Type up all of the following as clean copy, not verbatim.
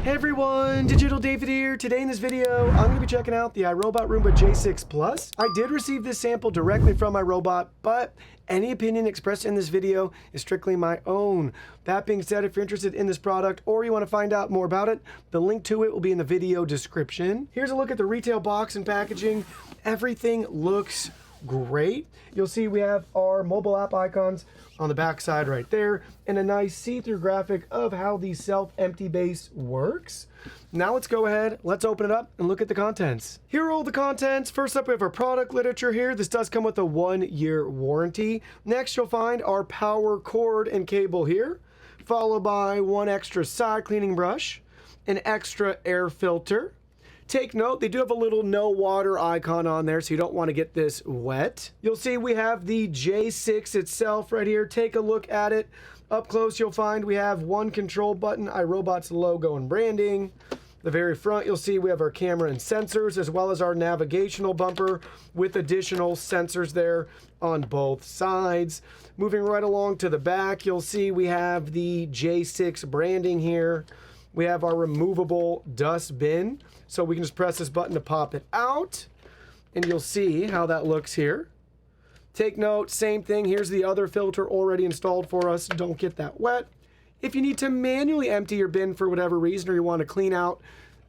Hey everyone, Digital David here. Today in this video, I'm going to be checking out the iRobot Roomba J6 Plus. I did receive this sample directly from iRobot, but any opinion expressed in this video is strictly my own. That being said, if you're interested in this product or you want to find out more about it, the link to it will be in the video description. Here's a look at the retail box and packaging. Everything looks great. You'll see we have our mobile app icons on the back side right there and a nice see-through graphic of how the self-empty base works. Now let's go ahead, let's open it up and look at the contents. Here are all the contents. First up, we have our product literature here. This does come with a 1-year warranty. Next, you'll find our power cord and cable here, followed by one extra side cleaning brush, an extra air filter. Take note, they do have a little no water icon on there, so you don't want to get this wet. You'll see we have the J6 itself right here. Take a look at it. Up close, you'll find we have one control button, iRobot's logo and branding. The very front, you'll see we have our camera and sensors, as well as our navigational bumper with additional sensors there on both sides. Moving right along to the back, you'll see we have the J6 branding here. We have our removable dust bin, so we can just press this button to pop it out, and you'll see how that looks here. Take note, same thing, here's the other filter already installed for us. Don't get that wet. If you need to manually empty your bin for whatever reason, or you want to clean out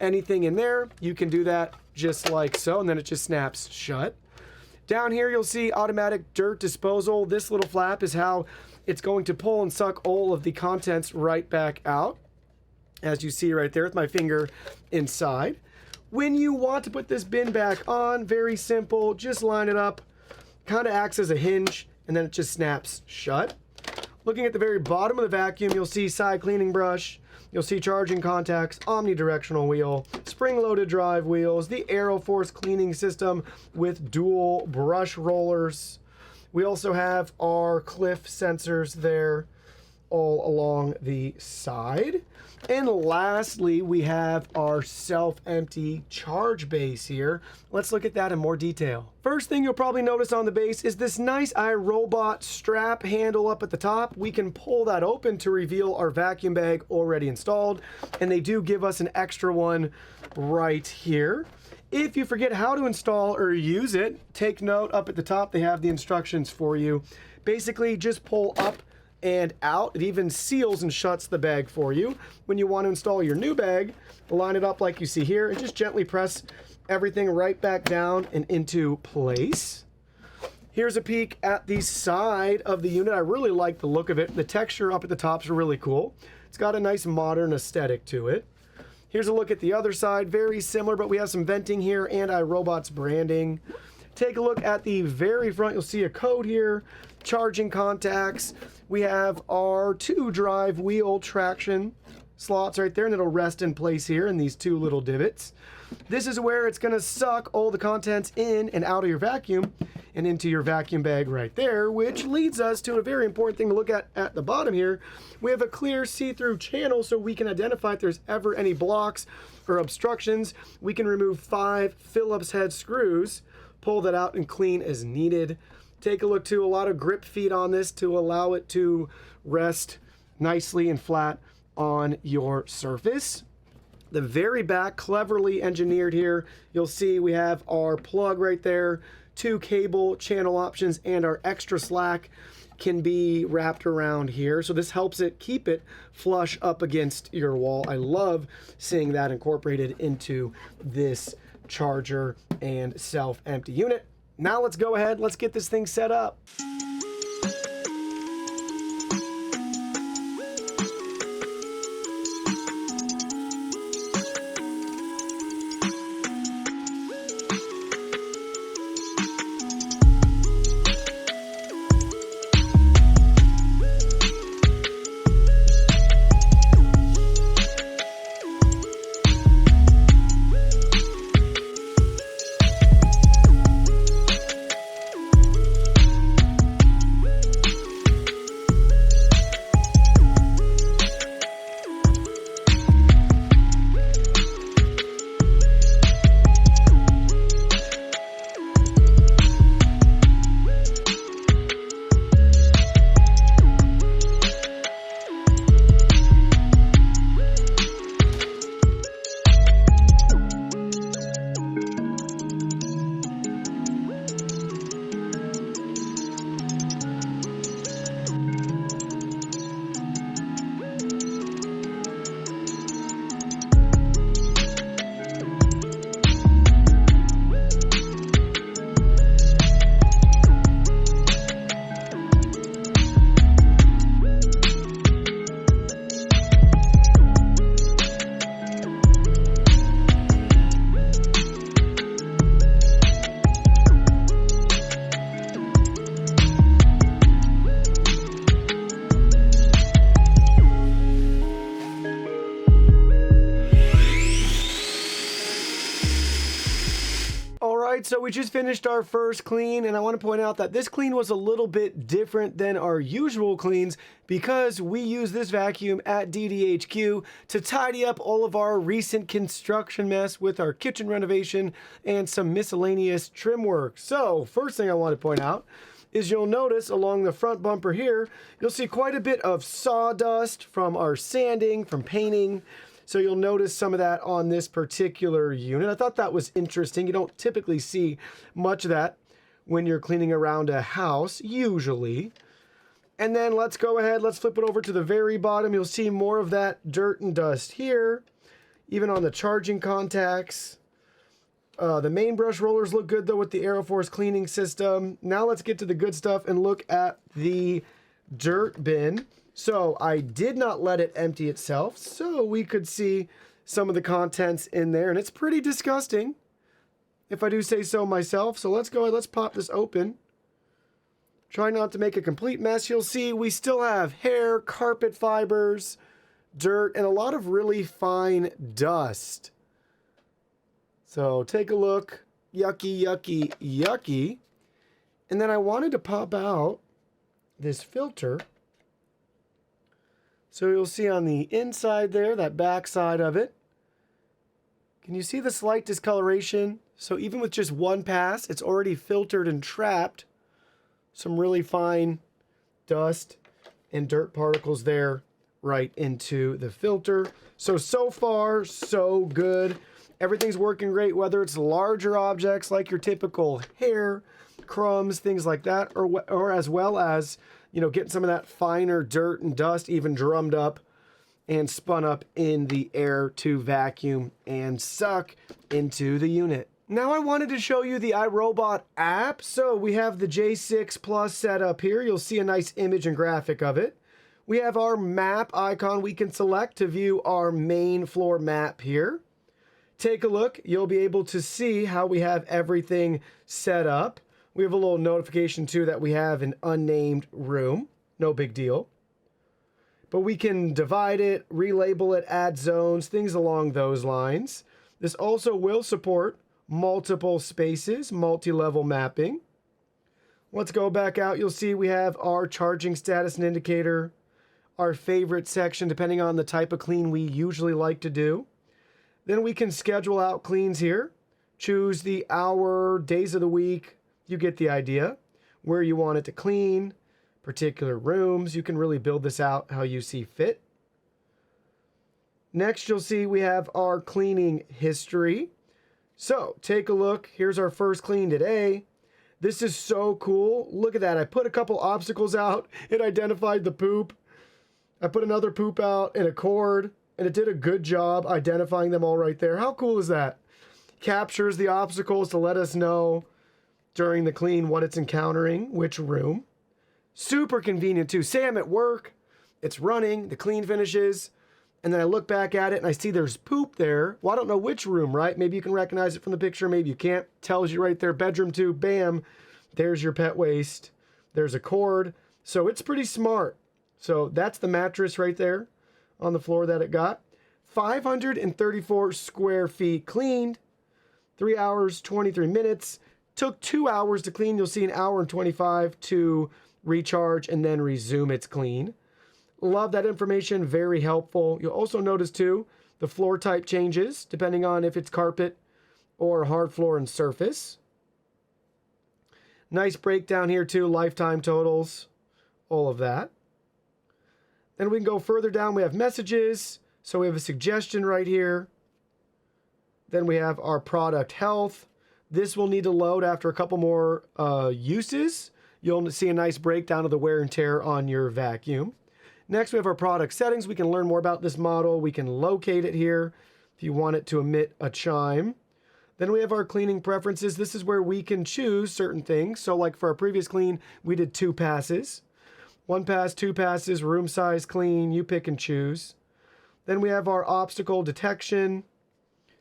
anything in there, you can do that just like so, and then it just snaps shut. Down here, you'll see automatic dirt disposal. This little flap is how it's going to pull and suck all of the contents right back out, as you see right there with my finger inside. When you want to put this bin back on, very simple, just line it up, kind of acts as a hinge, and then it just snaps shut. Looking at the very bottom of the vacuum, you'll see side cleaning brush, you'll see charging contacts, omnidirectional wheel, spring-loaded drive wheels, the AeroForce cleaning system with dual brush rollers. We also have our cliff sensors there all along the side. And lastly, we have our self-empty charge base here. Let's look at that in more detail. First thing you'll probably notice on the base is this nice iRobot strap handle up at the top. We can pull that open to reveal our vacuum bag already installed, and they do give us an extra one right here. If you forget how to install or use it, take note, up at the top they have the instructions for you. Basically, just pull up and out. It even seals and shuts the bag for you. When you want to install your new bag, line it up like you see here and just gently press everything right back down and into place. Here's a peek at the side of the unit. I really like the look of it. The texture up at the top is really cool. It's got a nice modern aesthetic to it. Here's a look at the other side. Very similar, but we have some venting here and iRobot's branding. Take a look at the very front. You'll see a code here, charging contacts. We have our 2 drive wheel traction slots right there, and it'll rest in place here in these 2 little divots. This is where it's going to suck all the contents in and out of your vacuum and into your vacuum bag right there, which leads us to a very important thing to look at the bottom here. We have a clear see-through channel so we can identify if there's ever any blocks or obstructions. We can remove 5 Phillips head screws, pull that out and clean as needed. Take a look too, a lot of grip feet on this to allow it to rest nicely and flat on your surface. The very back, cleverly engineered here, you'll see we have our plug right there, 2 cable channel options, and our extra slack can be wrapped around here. So this helps it keep it flush up against your wall. I love seeing that incorporated into this charger and self-empty unit. Now let's go ahead, let's get this thing set up. Alright, so we just finished our first clean, and I want to point out that this clean was a little bit different than our usual cleans because we use this vacuum at DDHQ to tidy up all of our recent construction mess with our kitchen renovation and some miscellaneous trim work. So, first thing I want to point out is you'll notice along the front bumper here, you'll see quite a bit of sawdust from our sanding, from painting. So you'll notice some of that on this particular unit. I thought that was interesting. You don't typically see much of that when you're cleaning around a house, usually. And then let's go ahead, let's flip it over to the very bottom. You'll see more of that dirt and dust here, even on the charging contacts. The main brush rollers look good though with the Aeroforce cleaning system. Now let's get to the good stuff and look at the dirt bin. So I did not let it empty itself, so we could see some of the contents in there, and it's pretty disgusting, if I do say so myself. So let's go ahead, let's pop this open. Try not to make a complete mess. You'll see we still have hair, carpet fibers, dirt, and a lot of really fine dust. So take a look. Yucky, yucky, yucky. And then I wanted to pop out this filter. So you'll see on the inside there, that back side of it. Can you see the slight discoloration? So even with just one pass, it's already filtered and trapped some really fine dust and dirt particles there right into the filter. So far, so good. Everything's working great, whether it's larger objects like your typical hair, crumbs, things like that, or as well as, you know, getting some of that finer dirt and dust even drummed up and spun up in the air to vacuum and suck into the unit. Now I wanted to show you the iRobot app. So we have the J6 Plus set up here. You'll see a nice image and graphic of it. We have our map icon we can select to view our main floor map here. Take a look. You'll be able to see how we have everything set up. We have a little notification too that we have an unnamed room. No big deal. But we can divide it, relabel it, add zones, things along those lines. This also will support multiple spaces, multi-level mapping. Let's go back out. You'll see we have our charging status and indicator, our favorite section depending on the type of clean we usually like to do. Then we can schedule out cleans here. Choose the hour, days of the week. You get the idea. Where you want it to clean, particular rooms. You can really build this out how you see fit. Next, you'll see we have our cleaning history. So take a look. Here's our first clean today. This is so cool. Look at that. I put a couple obstacles out. It identified the poop. I put another poop out and a cord, and it did a good job identifying them all right there. How cool is that? Captures the obstacles to let us know during the clean what it's encountering, which room. Super convenient too. Say I'm at work, it's running, the clean finishes, and then I look back at it and I see there's poop there. Well, I don't know which room, right? Maybe you can recognize it from the picture, maybe you can't. Tells you right there, bedroom 2, bam, there's your pet waste. There's a cord. So it's pretty smart. So that's the mattress right there on the floor that it got. 534 square feet cleaned, 3 hours, 23 minutes. Took 2 hours to clean. You'll see an hour and 25 to recharge and then resume its clean. Love that information. Very helpful. You'll also notice too, the floor type changes depending on if it's carpet or hard floor and surface. Nice breakdown here too. Lifetime totals. All of that. Then we can go further down. We have messages. So we have a suggestion right here. Then we have our product health. This will need to load after a couple more uses. You'll see a nice breakdown of the wear and tear on your vacuum. Next, we have our product settings. We can learn more about this model. We can locate it here if you want it to emit a chime. Then we have our cleaning preferences. This is where we can choose certain things. So like for our previous clean, we did 2 passes. 1 pass, 2 passes, room size clean. You pick and choose. Then we have our obstacle detection.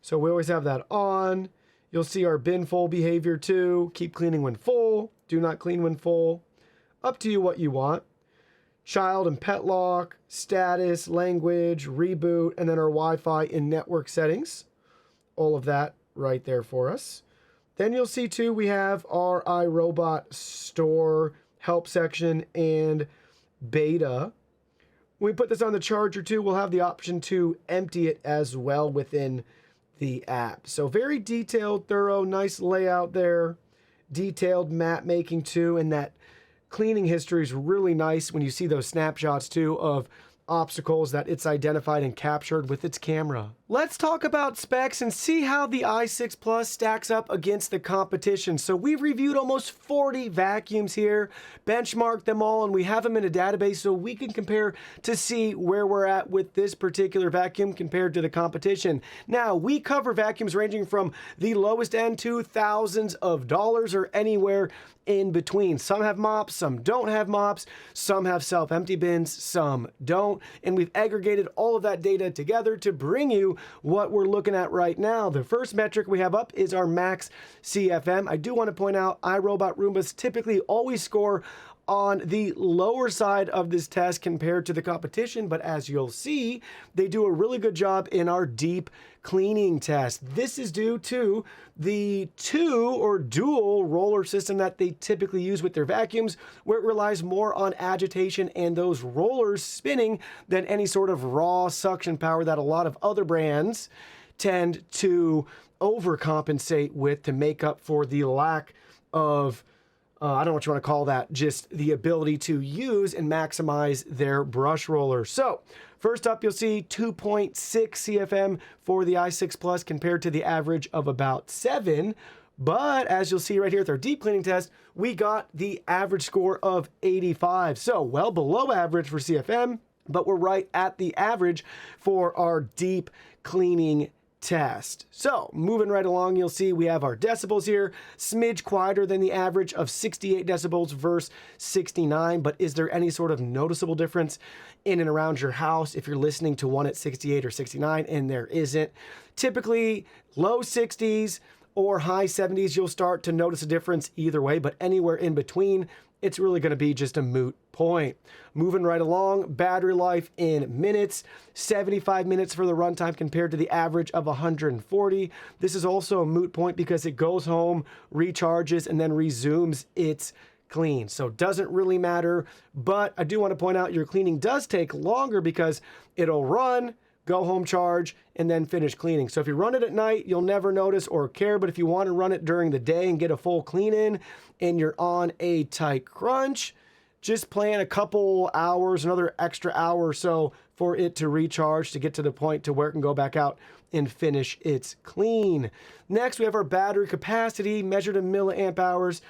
So we always have that on. You'll see our bin full behavior too. Keep cleaning when full. Do not clean when full. Up to you what you want. Child and pet lock, status, language, reboot, and then our Wi-Fi and network settings. All of that right there for us. Then you'll see too, we have our iRobot store help section and beta. When we put this on the charger too, we'll have the option to empty it as well within the app. So very detailed, thorough, nice layout there. Detailed map making too, and that cleaning history is really nice when you see those snapshots too of obstacles that it's identified and captured with its camera. Let's talk about specs and see how the i6 Plus stacks up against the competition. So we've reviewed almost 40 vacuums here, benchmarked them all, and we have them in a database so we can compare to see where we're at with this particular vacuum compared to the competition. Now, we cover vacuums ranging from the lowest end to thousands of dollars or anywhere in between. Some have mops, some don't have mops, some have self-empty bins, some don't, and we've aggregated all of that data together to bring you what we're looking at right now. The first metric we have up is our max CFM. I do want to point out iRobot Roombas typically always score on the lower side of this test compared to the competition, but as you'll see, they do a really good job in our deep cleaning test. This is due to the dual roller system that they typically use with their vacuums, where it relies more on agitation and those rollers spinning than any sort of raw suction power that a lot of other brands tend to overcompensate with to make up for the lack of I don't know what you want to call that, just the ability to use and maximize their brush roller. So first up, you'll see 2.6 CFM for the i6 Plus compared to the average of about 7. But as you'll see right here with our deep cleaning test, we got the average score of 85. So well below average for CFM, but we're right at the average for our deep cleaning test. So moving right along, you'll see we have our decibels here, smidge quieter than the average of 68 decibels versus 69. But is there any sort of noticeable difference in and around your house if you're listening to one at 68 or 69? And there isn't. Typically low 60s or high 70s, you'll start to notice a difference either way, but anywhere in between, it's really going to be just a moot point. Moving right along, battery life in minutes, 75 minutes for the runtime compared to the average of 140. This is also a moot point because it goes home, recharges, and then resumes its clean. So it doesn't really matter, but I do want to point out your cleaning does take longer because it'll run, go home, charge, and then finish cleaning. So if you run it at night, you'll never notice or care, but if you want to run it during the day and get a full clean in and you're on a tight crunch, just plan a couple hours, another extra hour or so for it to recharge to get to the point to where it can go back out and finish its clean. Next, we have our battery capacity measured in milliamp hours.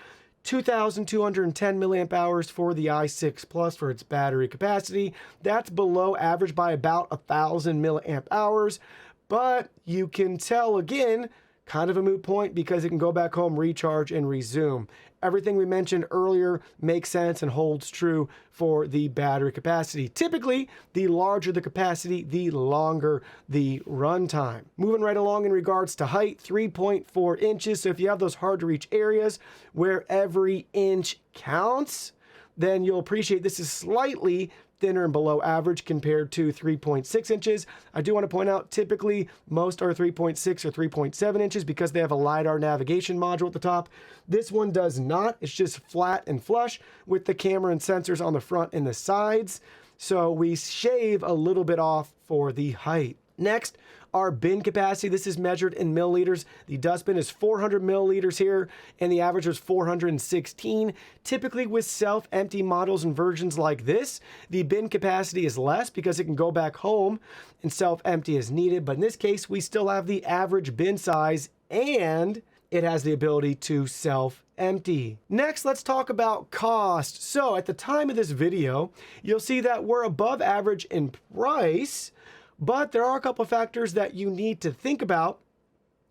2,210 milliamp hours for the i6 Plus for its battery capacity. That's below average by about 1,000 milliamp hours, but you can tell again, kind of a moot point because it can go back home, recharge, and resume. Everything we mentioned earlier makes sense and holds true for the battery capacity. Typically, the larger the capacity, the longer the runtime. Moving right along in regards to height, 3.4 inches. So if you have those hard to reach areas where every inch counts, then you'll appreciate this is slightly thinner and below average compared to 3.6 inches. I do want to point out typically most are 3.6 or 3.7 inches because they have a LiDAR navigation module at the top. This one does not. It's just flat and flush with the camera and sensors on the front and the sides. So we shave a little bit off for the height. Next, our bin capacity. This is measured in milliliters. The dustbin is 400 milliliters here, and the average was 416. Typically with self-empty models and versions like this, the bin capacity is less because it can go back home and self-empty as needed. But in this case, we still have the average bin size and it has the ability to self-empty. Next, let's talk about cost. So at the time of this video, you'll see that we're above average in price, but there are a couple of factors that you need to think about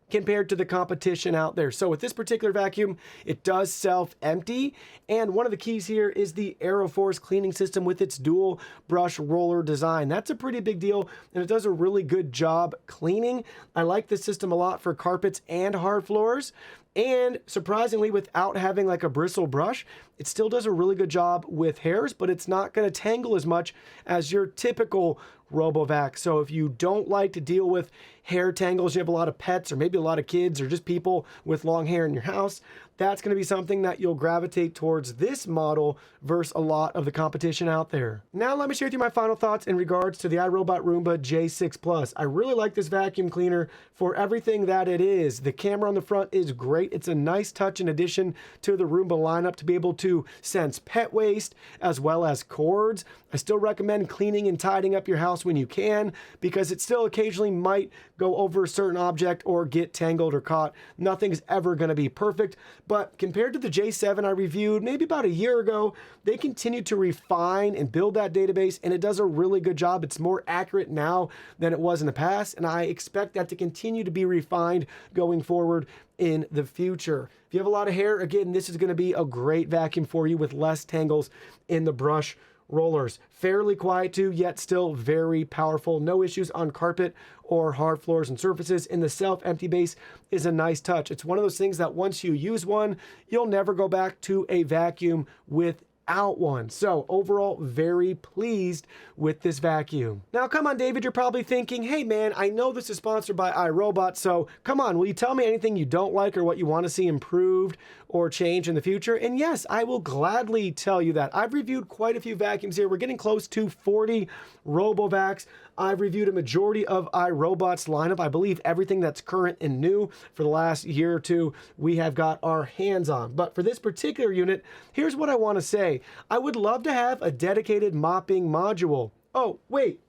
compared to the competition out there. So with this particular vacuum, it does self-empty. And one of the keys here is the AeroForce cleaning system with its dual brush roller design. That's a pretty big deal, and it does a really good job cleaning. I like this system a lot for carpets and hard floors. And surprisingly, without having like a bristle brush, it still does a really good job with hairs, but it's not going to tangle as much as your typical RoboVac. So if you don't like to deal with hair tangles, you have a lot of pets or maybe a lot of kids or just people with long hair in your house, that's going to be something that you'll gravitate towards this model versus a lot of the competition out there. Now let me share with you my final thoughts in regards to the iRobot Roomba J6 Plus. I really like this vacuum cleaner for everything that it is. The camera on the front is great. It's a nice touch in addition to the Roomba lineup to be able to sense pet waste as well as cords. I still recommend cleaning and tidying up your house when you can, because it still occasionally might go over a certain object or get tangled or caught. Nothing's ever going to be perfect, but compared to the J7 I reviewed maybe about a year ago, they continue to refine and build that database, and it does a really good job. It's more accurate now than it was in the past, and I expect that to continue to be refined going forward in the future. If you have a lot of hair, again, this is going to be a great vacuum for you with less tangles in the brush rollers. Fairly quiet too, yet still very powerful. No issues on carpet or hard floors and surfaces. And the self-empty base is a nice touch. It's one of those things that once you use one, you'll never go back to a vacuum without one. So overall, very pleased with this vacuum. Now, come on, David, you're probably thinking, hey man, I know this is sponsored by iRobot, so come on, will you tell me anything you don't like or what you want to see improved or change in the future? And yes, I will gladly tell you that. I've reviewed quite a few vacuums here. We're getting close to 40 RoboVacs. I've reviewed a majority of iRobot's lineup. I believe everything that's current and new for the last year or two, we have got our hands on. But for this particular unit, here's what I want to say. I would love to have a dedicated mopping module. Oh, wait,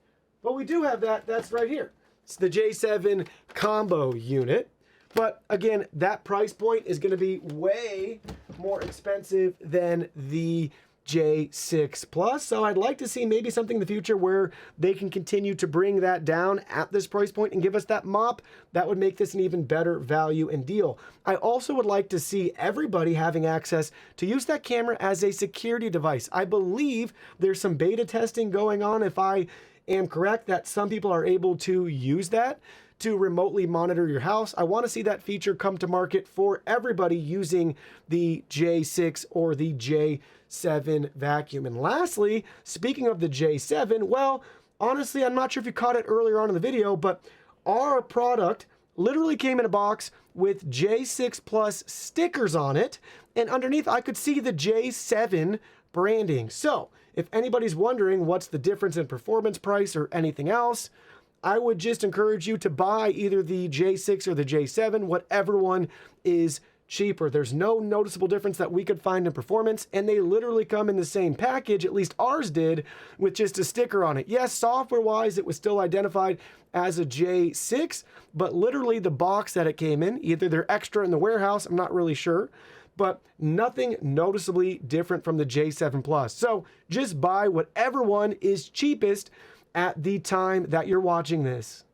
but we do have that. That's right here. It's the J7 combo unit. But again, that price point is going to be way more expensive than the J6 Plus. So I'd like to see maybe something in the future where they can continue to bring that down at this price point and give us that mop. That would make this an even better value and deal. I also would like to see everybody having access to use that camera as a security device. I believe there's some beta testing going on, if I am correct, that some people are able to use that to remotely monitor your house. I want to see that feature come to market for everybody using the J6 or the J7 vacuum. And lastly, speaking of the J7, well, honestly, I'm not sure if you caught it earlier on in the video, but our product literally came in a box with J6 Plus stickers on it, and underneath I could see the J7 branding. So if anybody's wondering what's the difference in performance, price, or anything else, I would just encourage you to buy either the J6 or the J7, whatever one is cheaper. There's no noticeable difference that we could find in performance, and they literally come in the same package, at least ours did, with just a sticker on it. Yes, software-wise, it was still identified as a J6, but literally the box that it came in, either they're extra in the warehouse, I'm not really sure, but nothing noticeably different from the J7 Plus. So just buy whatever one is cheapest at the time that you're watching this.